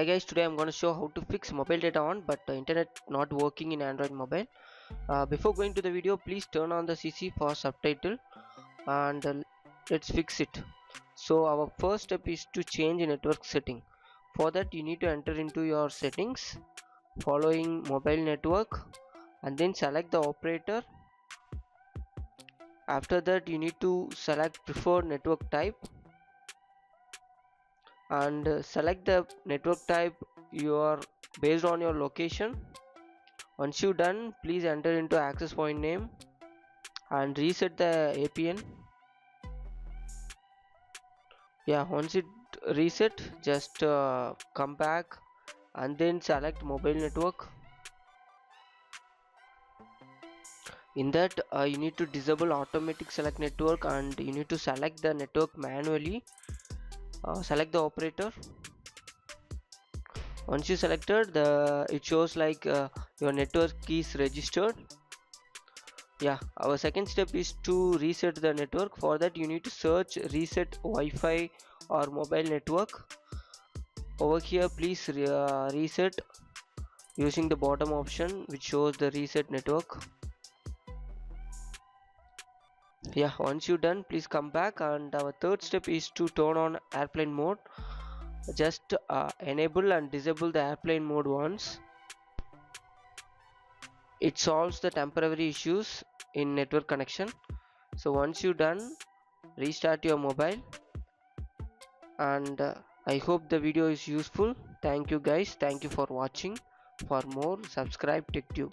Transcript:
Hi guys, today I'm going to show how to fix mobile data on but internet not working in Android mobile. Before going to the video, please turn on the CC for subtitle and let's fix it. So our first step is to change network setting. For that you need to enter into your settings following mobile network and then select the operator. After that you need to select preferred network type and select the network type based on your location. Once you done, please enter into access point name and reset the APN. Once it reset, just come back and then select mobile network. In that you need to disable automatic select network and you need to select the network manually. Select the operator. Once you selected, it shows like your network is registered. Our second step is to reset the network. For that you need to search reset Wi-Fi or mobile network. Over here please reset using the bottom option which shows the reset network. Once you're done, please come back, and our third step is to turn on airplane mode. Just enable and disable the airplane mode once. It solves the temporary issues in network connection. So once you're done, restart your mobile, and I hope the video is useful. Thank you guys, thank you for watching. For more, subscribe TechTube.